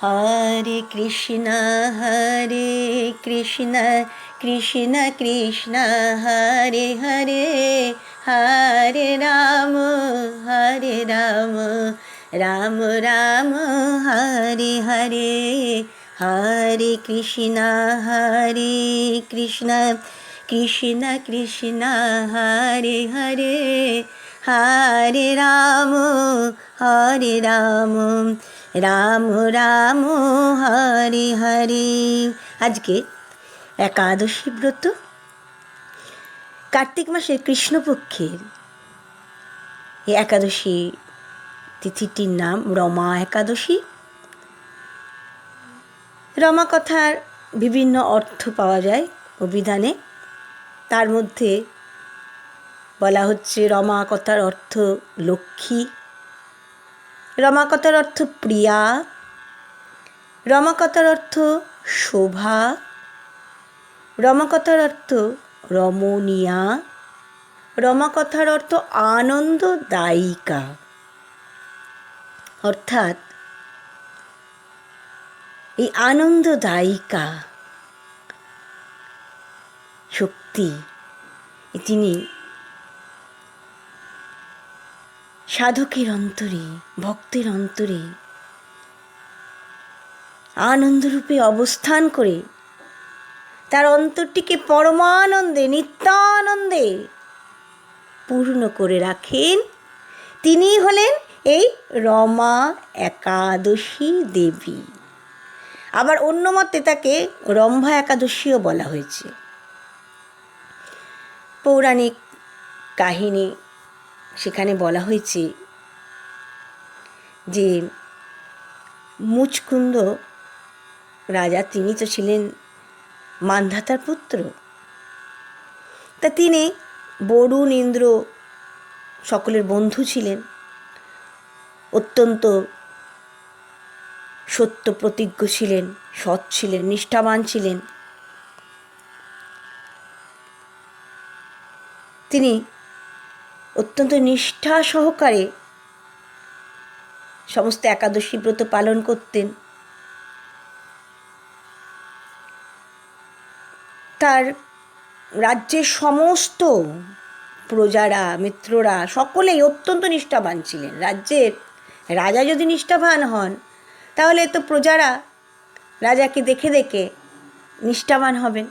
হরে কৃষ্ণ কৃষ্ণ কৃষ্ণ হরে হরে, হরে রাম রাম রাম হরে হরে। হরে কৃষ্ণ কৃষ্ণ কৃষ্ণ হরে হরে, হরে রাম রাম রাম হরে হরে। আজকে একাদশী ব্রত, কার্তিক মাসের কৃষ্ণপক্ষের এই একাদশী তিথিটির নাম রমা একাদশী। রমা কথার বিভিন্ন অর্থ পাওয়া যায় অভিধানে। তার মধ্যে বলা হচ্ছে রমা কথার অর্থ লক্ষ্মী, রমা কথার অর্থ প্রিয়া, রমা কথার অর্থ শোভা, রমা কথার অর্থ রমণীয়া, রমা কথার অর্থ আনন্দদায়িকা। অর্থাৎ এই আনন্দদায়িকা শক্তি তিনি সাধকের অন্তরে, ভক্তের অন্তরে আনন্দরূপে অবস্থান করে তার অন্তরটিকে পরমানন্দে, নিত্যানন্দে পূর্ণ করে রাখেন। তিনি হলেন এই রমা একাদশী দেবী। আবার অন্য মতে তাকে রম্ভা একাদশীও বলা হয়েছে। পৌরাণিক কাহিনী সেখানে বলা হয়েছে যে মুচকুন্দ রাজা, তিনি তো ছিলেন মান্ধাতার পুত্র। তা তিনি বরুণ, ইন্দ্র সকলের বন্ধু ছিলেন, অত্যন্ত সত্য প্রতিজ্ঞ ছিলেন, সৎ ছিলেন, নিষ্ঠাবান ছিলেন। তিনি অত্যন্ত নিষ্ঠা সহকারে সমস্ত একাদশী ব্রত পালন করতেন। তার রাজ্যের সমস্ত প্রজারা, মিত্ররা সকলেই অত্যন্ত নিষ্ঠাবান ছিলেন। রাজ্যের রাজা যদি নিষ্ঠাবান হন, তাহলে তো প্রজারা রাজাকে দেখে দেখে নিষ্ঠাবান হবেন।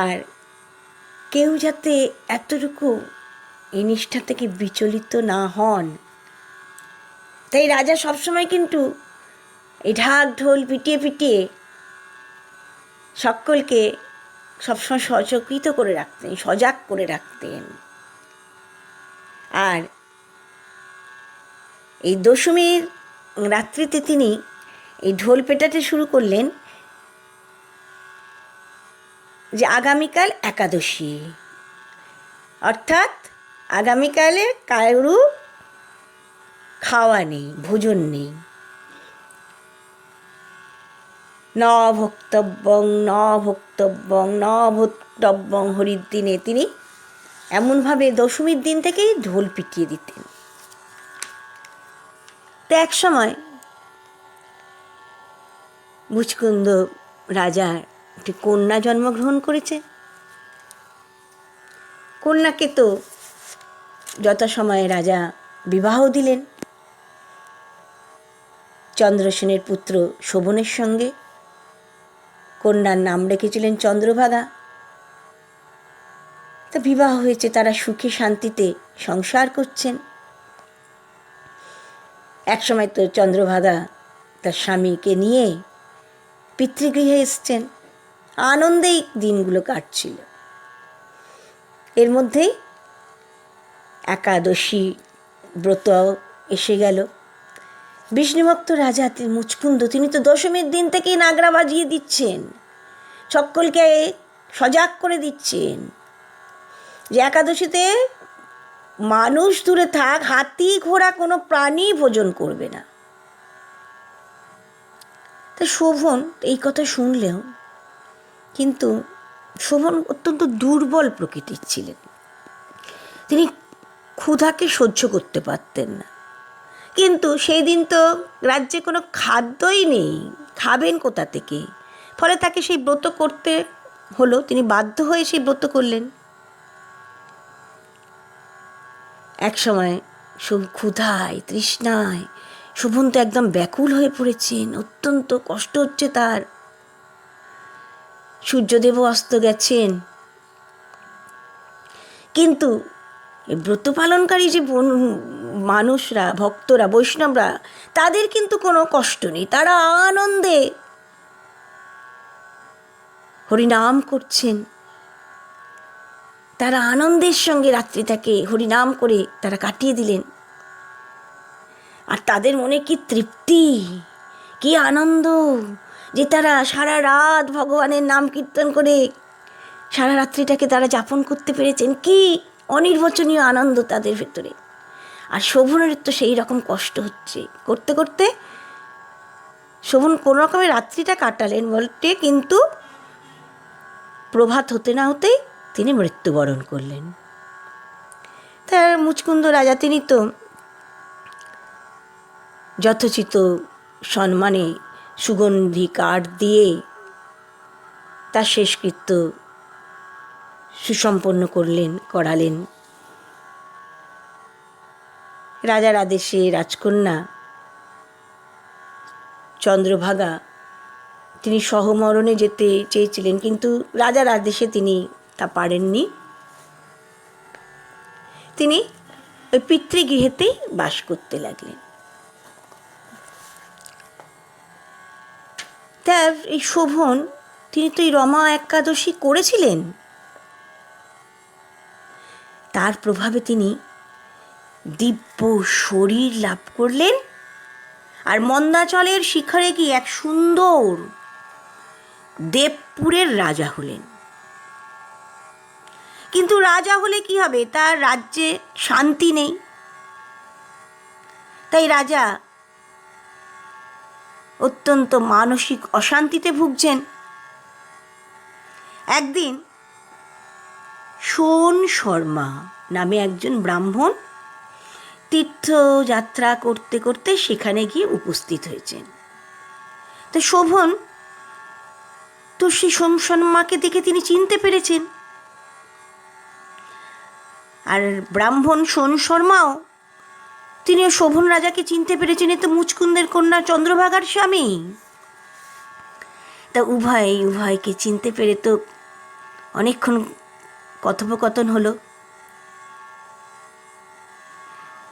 আর কেউ যাতে এতটুকু এই নিষ্ঠা থেকে বিচলিত না হন, তাই রাজা সবসময় কিন্তু এই ঢাক ঢোল পিটিয়ে পিটিয়ে সকলকে সবসময় সচকিত করে রাখতেন, সজাগ করে রাখতেন। আর এই দশমীর রাত্রিতে তিনি এই ঢোল পেটাতে শুরু করলেন যে আগামীকাল একাদশী, অর্থাৎ আগামীকালে কারু খাওয়া নেই, ভোজন নেই। ন ভোক্তব্যং হরির দিনে তিনি এমনভাবে দশমীর দিন থেকেই ঢোল পিটিয়ে দিতেন। তো এক সময় মুচকুন্দ রাজার একটি কন্যা জন্মগ্রহণ করেছে। কন্যাকে তো যথাসময়ে রাজা বিবাহ দিলেন চন্দ্রসেনের পুত্র শোভনের সঙ্গে। কন্যার নাম রেখেছিলেন চন্দ্রভাগা। তা বিবাহ হয়েছে, তারা সুখে শান্তিতে সংসার করছেন। একসময় তো চন্দ্রভাগা তার স্বামীকে নিয়ে পিতৃগৃহে এসছেন, আনন্দেই দিনগুলো কাটছিল। এর মধ্যেই একাদশী ব্রত এসে গেল। বিষ্ণুভক্ত রাজা মুচকুন্দ, তিনি তো দশমীর দিন থেকেই নাগরা বাজিয়ে দিচ্ছেন, সকলকে সজাগ করে দিচ্ছেন যে একাদশীতে মানুষ দূরে থাক, হাতি ঘোড়া কোনো প্রাণী ভোজন করবে না। তা শোভন এই কথা শুনলেও, কিন্তু শোভন অত্যন্ত দুর্বল প্রকৃতির ছিলেন। তিনি ক্ষুধাকে সহ্য করতে পারতেন না। কিন্তু সেই দিন তো রাজ্যে কোনো খাদ্যই নেই, খাবেন কোথা থেকে? ফলে তাকে সেই ব্রত করতে হলো, তিনি বাধ্য হয়ে সেই ব্রত করলেন। এক সময় ক্ষুধায় তৃষ্ণায় শোভন তো একদম ব্যাকুল হয়ে পড়েছেন, অত্যন্ত কষ্ট হচ্ছে তার। সূর্যদেবও অস্ত গেছেন, কিন্তু ব্রত পালনকারী যে মানুষরা, ভক্তরা, বৈষ্ণবরা, তাদের কিন্তু কোনো কষ্ট নেই, তারা আনন্দে হরিনাম করছেন। তারা আনন্দের সঙ্গে রাত্রিটাকে হরিনাম করে তারা কাটিয়ে দিলেন। আর তাদের মনে কি তৃপ্তি, কি আনন্দ যে তারা সারা রাত ভগবানের নাম কীর্তন করে সারা রাত্রিটাকে তারা যাপন করতে পেরেছেন। কি অনির্বচনীয় আনন্দ তাদের ভেতরে। আর শোভনের তো সেই রকম কষ্ট হচ্ছে। করতে করতে শোভন কোনো রকমের রাত্রিটা কাটালেন বলতে, কিন্তু প্রভাত হতে না হতেই তিনি মৃত্যুবরণ করলেন। তার মুচকুন্দ রাজা তিনি তো যথোচিত সম্মানে সুগন্ধি কাঠ দিয়ে তার শেষকৃত্য সুসম্পন্ন করালেন। রাজার আদেশে রাজকন্যা চন্দ্রভাগা তিনি সহমরণে যেতে চেয়েছিলেন, কিন্তু রাজার আদেশে তিনি তা পারেননি। তিনি ওই পিতৃগৃহেতেই বাস করতে লাগলেন। তার এই শোভন তিনি তো এই রমা একাদশী করেছিলেন, তার প্রভাবে তিনি দিব্য শরীর লাভ করলেন। আর মন্দাচলের শিখরে গিয়ে এক সুন্দর দেবপুরের রাজা হলেন। কিন্তু রাজা হলে কি হবে, তার রাজ্যে শান্তি নেই। তাই রাজা অত্যন্ত মানসিক অশান্তিতে ভুগছেন। একদিন সোন শর্মা নামে একজন ব্রাহ্মণ তীর্থযাত্রা করতে করতে সেখানে গিয়ে উপস্থিত হয়েছেন। তো শোভন তো সেই সোম শর্মাকে দেখে তিনি চিনতে পেরেছেন। আর ব্রাহ্মণ সোন শর্মাও তিনিও শোভন রাজাকে চিনতে পেরেছেন, এ তো মুচকুন্দের কন্যা চন্দ্রভাগার স্বামী। তা উভয়কে চিনতে পেরে তো অনেকক্ষণ কথোপকথন হলো।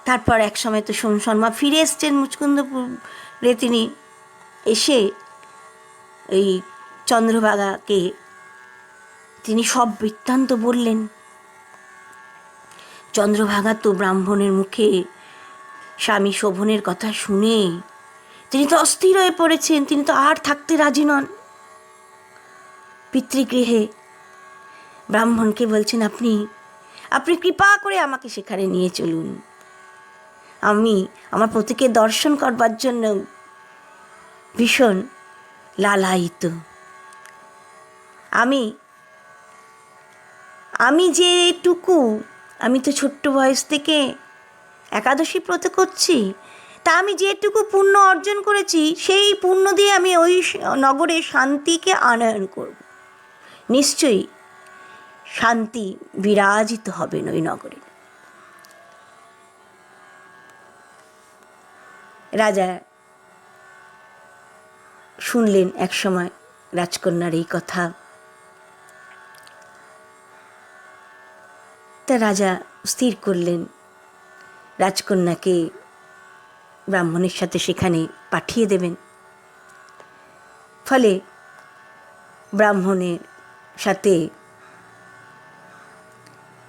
তারপর এক সময় তো সোম শর্মা ফিরে এসছেন মুচকুন্দপুরে। তিনি এসে এই চন্দ্রভাগাকে তিনি সব বৃত্তান্ত বললেন। চন্দ্রভাগা তো ব্রাহ্মণের মুখে স্বামী শোভনের কথা শুনে তিনি তো অস্থির হয়ে পড়েছেন, তিনি তো আর থাকতে রাজি নন। পিতৃগৃহে ব্রাহ্মণকে বলছেন, আপনি কৃপা করে আমাকে সেখানে নিয়ে চলুন, আমি আমার পতিকে দর্শন করবার জন্য ভীষণ লালায়িত। আমি তো ছোট্ট বয়স থেকে একাদশী ব্রত করছি, তা আমি যেটুকু পুণ্য অর্জন করেছি সেই পুণ্য দিয়ে আমি ওই নগরে শান্তিকে আনয়ন করব। নিশ্চয়ই শান্তি বিরাজিত হবেন ওই নগরে। রাজা শুনলেন এক সময় রাজকন্যার এই কথা। তা রাজা স্থির করলেন রাজকন্যাকে ব্রাহ্মণের সাথে সেখানে পাঠিয়ে দেবেন। ফলে ব্রাহ্মণের সাথে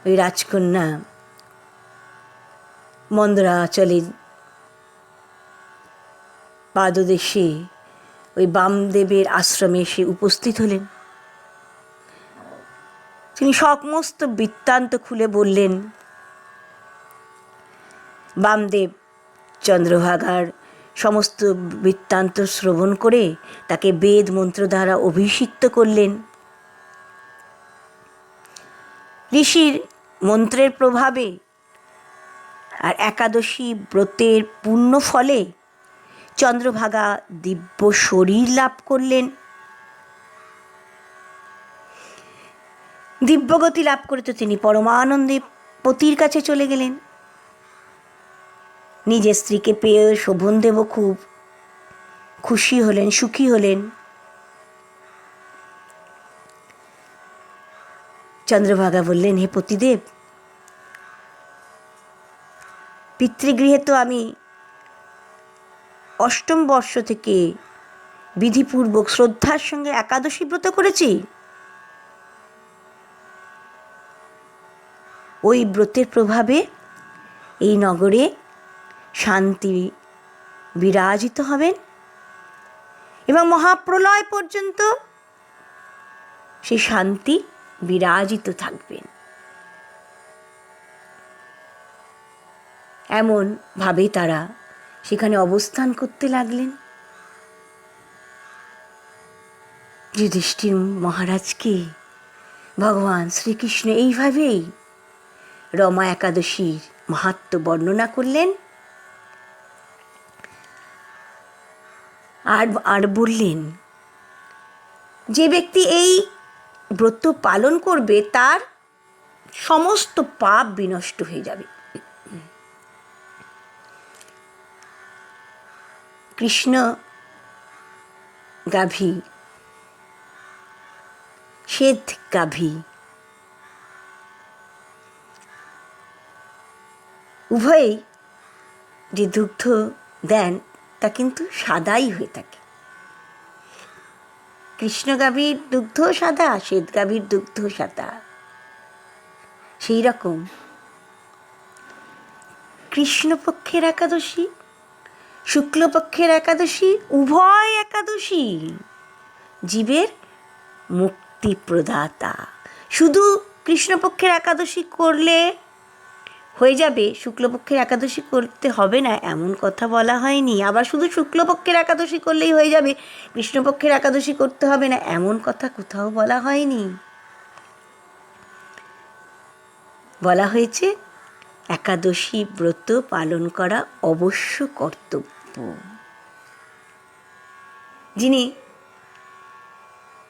ওই রাজকন্যা মন্দরাচলের পাদদেশে ওই বামদেবের আশ্রমে এসে উপস্থিত হলেন। তিনি সমস্ত বৃত্তান্ত খুলে বললেন। বামদেব চন্দ্রভাগার সমস্ত বৃত্তান্ত শ্রবণ করে তাকে বেদ মন্ত্র দ্বারা অভিষিক্ত করলেন। ঋষির মন্ত্রের প্রভাবে আর একাদশী ব্রতের পুণ্য ফলে চন্দ্রভাগা দিব্য শরীর লাভ করলেন। দিব্যগতি লাভ করে তো তিনি পরমানন্দে পতির কাছে চলে গেলেন। নিজের স্ত্রীকে পেয়ে শোভনদেব খুব খুশি হলেন, সুখী হলেন। চন্দ্রভাগা বললেন, হে পতিদেব, পিতৃগৃহে তো আমি অষ্টম বর্ষ থেকে বিধিপূর্বক শ্রদ্ধার সঙ্গে একাদশী ব্রত করেছি। ওই ব্রতের প্রভাবে এই নগরে শান্তি বিরাজিত হবেন এবং মহাপ্রলয় পর্যন্ত সেই শান্তি বিরাজিত থাকবেন। এমন ভাবে তারা সেখানে অবস্থান করতে লাগলেন। যুধিষ্ঠির মহারাজকে ভগবান শ্রীকৃষ্ণ এইভাবেই রমা একাদশীর মাহাত্ম্য বর্ণনা করলেন আর বললেন, যে ব্যক্তি এই ব্রত পালন করবে তার সমস্ত পাপ বিনষ্ট হয়ে যাবে। কৃষ্ণ গাভী, শ্বেত গাভী উভয়েই যে দুগ্ধ দেন তা কিন্তু সাদাই হয়ে থাকে। কৃষ্ণ গাভীর দুগ্ধ সাদা, শ্বেত গাভীর দুগ্ধ সাদা। সেই রকম কৃষ্ণপক্ষের একাদশী, শুক্লপক্ষের একাদশী, উভয় একাদশী জীবের মুক্তি প্রদাতা। শুধু কৃষ্ণপক্ষের একাদশী করলে হয়ে যাবে, শুক্লপক্ষের একাদশী করতে হবে না এমন কথা বলা হয়নি। আবার শুধু শুক্লপক্ষের একাদশী করলেই হয়ে যাবে, কৃষ্ণপক্ষের একাদশী করতে হবে না এমন কথা কোথাও বলা হয়নি। বলা হয়েছে একাদশী ব্রত পালন করা অবশ্য কর্তব্য। যিনি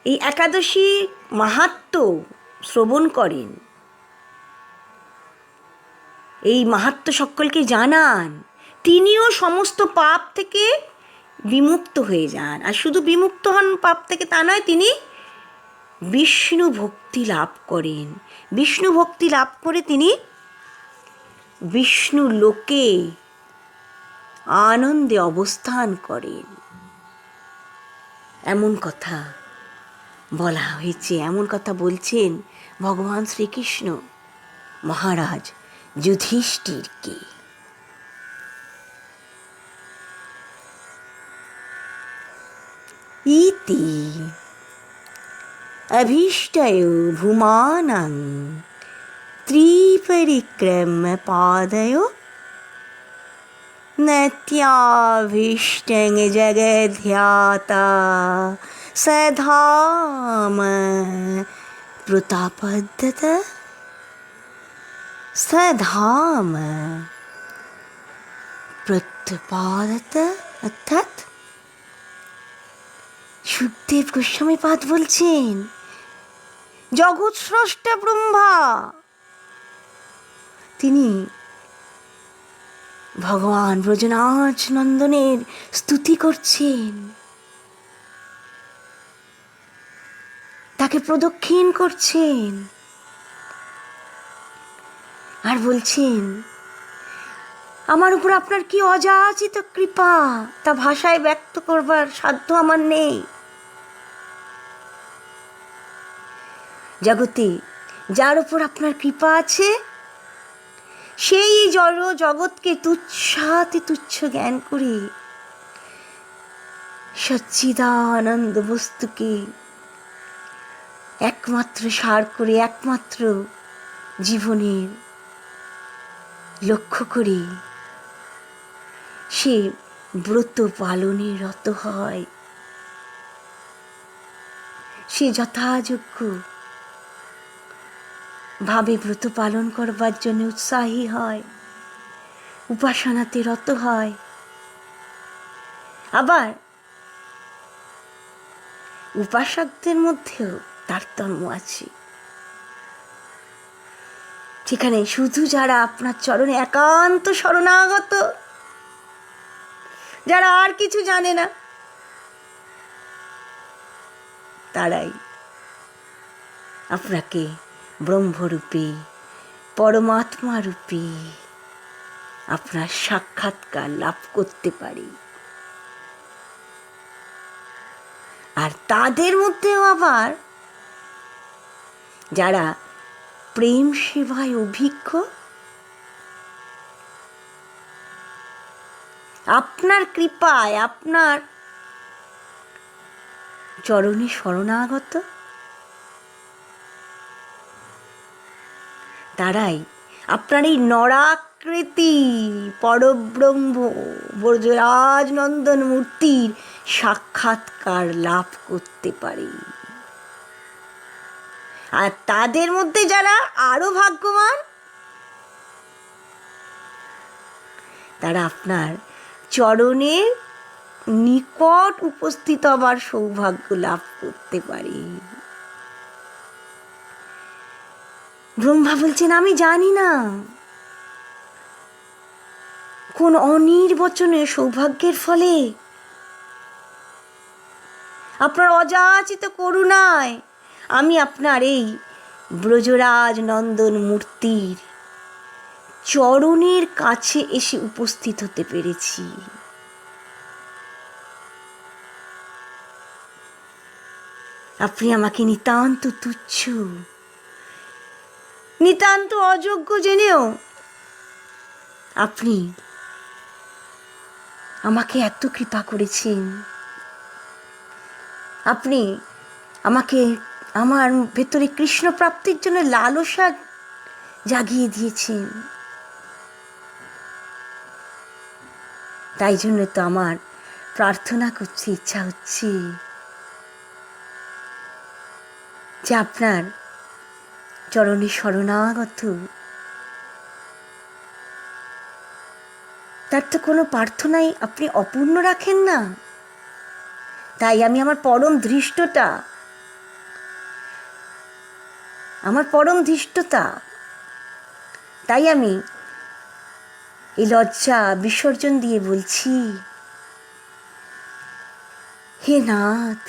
এই একাদশী মাহাত্ম্য শ্রবণ করেন, এই মাহাত্ম্য সকলকে জানান, তিনিও সমস্ত পাপ থেকে বিমুক্ত হয়ে যান। আর শুধু বিমুক্ত হন পাপ থেকে তা নয়, তিনি বিষ্ণু ভক্তি লাভ করেন। বিষ্ণু ভক্তি লাভ করে তিনি বিষ্ণু লোকে আনন্দে অবস্থান করেন। এমন কথা বলা হয়েছে, এমন কথা বলছেন ভগবান শ্রীকৃষ্ণ মহারাজ যুধিষ্ঠিরকে। ইতি অভীষ্টয় ভূমানাং ত্রিপরিক্রম্য পাদয় নত্যাভীষ্টং জগদ্ধ্যাতা সধাম প্রতাপদ্যত সধাম প্রত্যপাদত। অর্থাৎ সুখদেব গোস্বামীপাদ বলছেন, জগৎ স্রষ্টা ব্রহ্মা তিনি ভগবান ব্রজনাজ নন্দনের স্তুতি করছেন, তাকে প্রদক্ষিণ করছেন আর বলছেন, আমার উপর আপনার কি অযাচিত কৃপা তা ভাষায় ব্যক্ত করবার সাধ্য আমার নেই। জগতে যার উপর আপনার কৃপা আছে সেই জড় জগৎকে তুচ্ছাতি তুচ্ছ জ্ঞান করে সচ্চিদানন্দ বস্তুকে একমাত্র সার করে, একমাত্র জীবনের লক্ষ্য করে সে ব্রত পালনে রত হয়। সে যথাযোগ্য ভাবে ব্রত পালন করবার জন্য উৎসাহী হয়। উপাসনাতে রত হয়। আবার উপাসকদের মধ্যেও তারতম্য আছে, যেখানে শুধু যারা আপনার চরণে একান্ত শরণাগত, যারা আর কিছু জানে না, তারাই আপনাকে ব্রহ্মরূপে, পরমাত্মা রূপে আপনার সাক্ষাৎকার লাভ করতে পারে। আর তাদের মধ্যেও আবার যারা প্রেম সেবায় অভিজ্ঞ, আপনার কৃপায়, আপনার চরণে শরণাগত, তারাই আপনার এই নরাকৃতি পরব্রহ্ম ব্রজরাজ নন্দন মূর্তির সাক্ষাৎকার লাভ করতে পারে। আর তাদের মধ্যে যারা আরো ভাগ্যবান, তারা আপনার চরণের নিকট উপস্থিত হবার সৌভাগ্য লাভ করতে পারে। ব্রহ্মা বলছেন, আমি জানি না কোন অনির্বচনীয় সৌভাগ্যের ফলে, আপনার অযাচিত করুণায় আমি আপনার এই ব্রজরাজ নন্দন মূর্তির চরণের কাছে এসে উপস্থিত হতে পেরেছি। আপনি আমাকে নিতান্ত তুচ্ছ, নিতান্ত অযোগ্য জেনেও আপনি আমাকে এত কৃপা করেছেন। আপনি আমাকে আমার ভেতরে কৃষ্ণ প্রাপ্তির জন্য লালসা জাগিয়ে দিয়েছেন। তাই জন্য তো আমার প্রার্থনা করছে, ইচ্ছা হচ্ছে যে আপনার চরণে শরণাগত, তার তো কোনো প্রার্থনাই আপনি অপূর্ণ রাখেন না। তাই আমি আমার পরম ধৃষ্টতা, তাই আমি এই লজ্জা বিসর্জন দিয়ে বলছি, হে নাথ,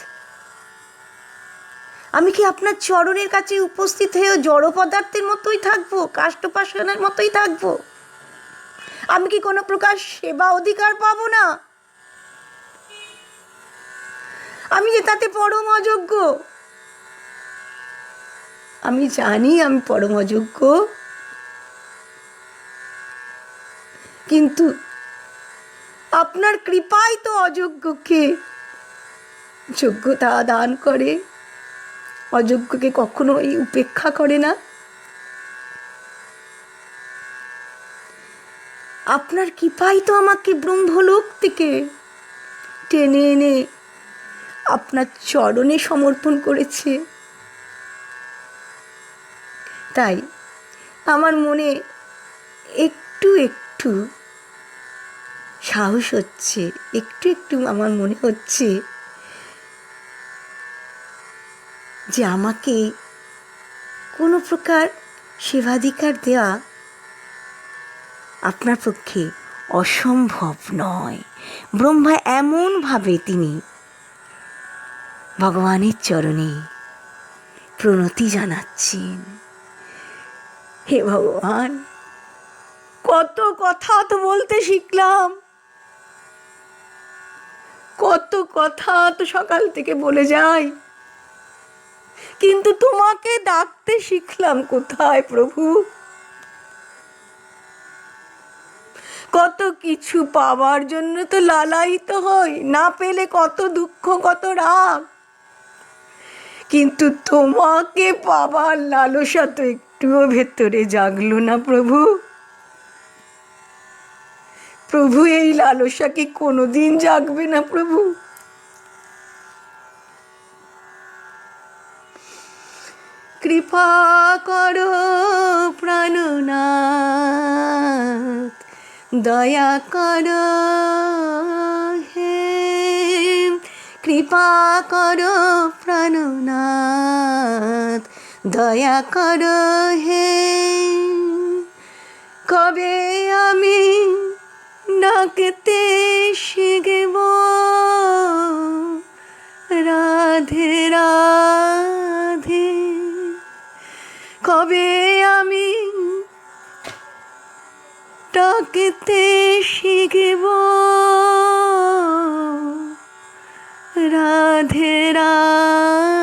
আমি কি আপনার চরণের কাছে উপস্থিত হয়েও জড় পদার্থের মতোই থাকবো, কাষ্ঠোপাসনের মতোই থাকবো? আমি কি কোনো প্রকার সেবা অধিকার পাবো না? আমি যে তাতে পরম অযোগ্য। আমি জানি আমি পরম অযোগ্য, কিন্তু আপনার কৃপাই তো অযোগ্যকে যোগ্যতা দান করে, অযোগ্যকে কখনোই উপেক্ষা করে না। আপনার কৃপাই তো আমাকে ব্রহ্মলোক থেকে টেনে এনে আপনার চরণে সমর্পণ করেছে। তাই আমার মনে একটু একটু সাহস হচ্ছে, একটু একটু আমার মনে হচ্ছে যে আমাকে কোনো প্রকার সেবাধিকার দেওয়া আপনার পক্ষে অসম্ভব নয়। ব্রহ্মা এমনভাবে তিনি ভগবানের চরণে প্রণতি জানাচ্ছেন, হে ভগবান, কত কথা তো বলতে শিখলাম, কত কথা তো সকাল থেকে বলে যাই, কিন্তু তোমাকে ডাকতে শিখলাম কোথায় প্রভু? কত কিছু পাওয়ার জন্য তো লালায়িত হই, না পেলে কত দুঃখ, কত রাগ, কিন্তু তোমাকে পাবার লালসা তো একটুও ভেতরে জাগলো না প্রভু। প্রভু, এই লালসা কি কোনোদিন জাগবে না প্রভু? কৃপা করো প্রাণনাথ, দয়া করো হে, কৃপা করো প্রাণনাথ, দয়া করো হে। কবে আমি ডাকতে শিখব রাধে রাধে, কবে আমি ডাকতে শিখব রাধে রাধে।